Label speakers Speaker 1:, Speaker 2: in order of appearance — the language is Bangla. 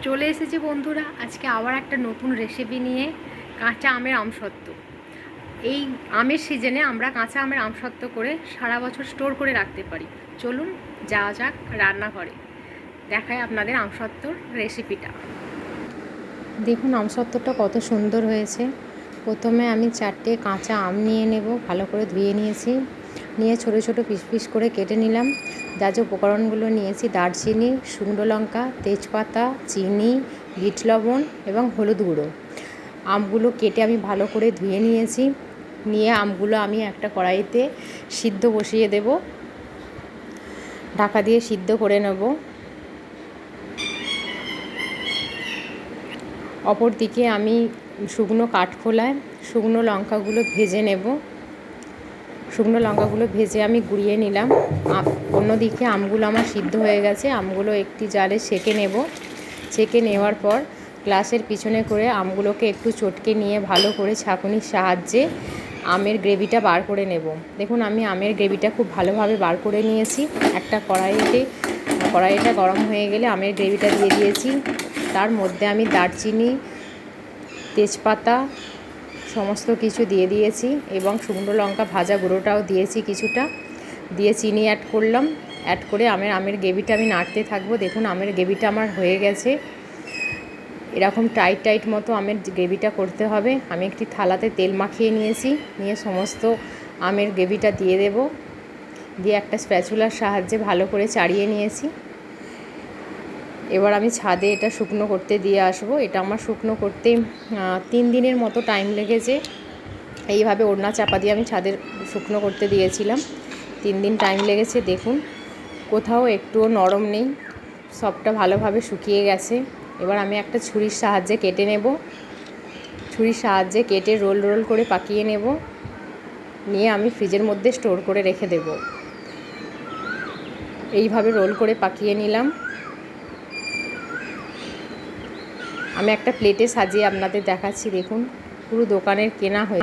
Speaker 1: চলে এসেছি বন্ধুরা, আজকে আবার একটা নতুন রেসিপি নিয়ে। কাঁচা আমের আমসত্ত্ব। এই আমের সিজনে আমরা কাঁচা আমের আমসত্ত্ব করে সারা বছর স্টোর করে রাখতে পারি। চলুন যাওয়া যাক রান্নাঘরে, দেখায় আপনাদের আমসত্ত্বর রেসিপিটা। দেখুন আমসত্ত্বটা কত সুন্দর হয়েছে। প্রথমে আমি 4টে কাঁচা আম নিয়ে নেব, ভালো করে ধুয়ে নিয়েছি। নিয়ে ছোটো ছোটো পিস পিস করে কেটে নিলাম। যা যে উপকরণগুলো নিয়েছি: দারচিনি, শুকনো লঙ্কা, তেজপাতা, চিনি, বিট লবণ এবং হলুদ গুঁড়ো। আমগুলো কেটে আমি ভালো করে ধুয়ে নিয়েছি। নিয়ে আমগুলো আমি একটা কড়াইতে সিদ্ধ বসিয়ে দেব, ঢাকা দিয়ে সিদ্ধ করে নেব। অপর দিকে আমি শুকনো কাঠখোলায় শুকনো লঙ্কাগুলো ভেজে নেব। শুকনো লঙ্কাগুলো ভেজে আমি গুঁড়িয়ে নিলাম। অন্যদিকে আমগুলো আমার সিদ্ধ হয়ে গেছে, আমগুলো একটি জারে ছেঁকে নেব। ছেঁকে নেওয়ার পর গ্লাসের পিছনে করে আমগুলোকে একটু চটকে নিয়ে ভালো করে ছাঁকুনির সাহায্যে আমের গ্রেভিটা বার করে নেব। দেখুন আমি আমের গ্রেভিটা খুব ভালোভাবে বার করে নিয়েছি। একটা কড়াইটা গরম হয়ে গেলে আমের গ্রেভিটা দিয়ে দিয়েছি। তার মধ্যে আমি দারচিনি, তেজপাতা সমস্ত কিছু দিয়ে দিয়েছি এবং শুকনো লঙ্কা ভাজা গুঁড়োটাও দিয়েছি কিছুটা। দিয়ে চিনি অ্যাড করলাম। অ্যাড করে আমের গ্রেভিটা আমি নাড়তে থাকবো। দেখুন আমের গ্রেভিটা আমার হয়ে গেছে। এরকম টাইট মতো আমের গ্রেভিটা করতে হবে। আমি একটি থালাতে তেল মাখিয়ে নিয়েছি। নিয়ে সমস্ত আমের গ্রেভিটা দিয়ে দেব। দিয়ে একটা স্প্যাচুলার সাহায্যে ভালো করে চাড়িয়ে নিয়েছি। এবার আমি ছাদে এটা শুকনো করতে দিয়ে আসবো। এটা আমার শুকনো করতে 3 দিনের মতো টাইম লেগেছে। এইভাবে ওড়না চাপা দিয়ে আমি ছাদে শুকনো করতে দিয়েছিলাম। 3 দিন টাইম লেগেছে। দেখুন কোথাও একটুও নরম নেই, সবটা ভালোভাবে শুকিয়ে গেছে। এবার আমি একটা ছুরির সাহায্যে কেটে নেব। ছুরির সাহায্যে কেটে রোল রোল করে পাকিয়ে নেব। নিয়ে আমি ফ্রিজের মধ্যে স্টোর করে রেখে দেব। এইভাবে রোল করে পাকিয়ে নিলাম। আমি একটা প্লেটে সাজিয়ে আপনাদের দেখাচ্ছি। দেখুন পুরো দোকানের কেনা হয়ে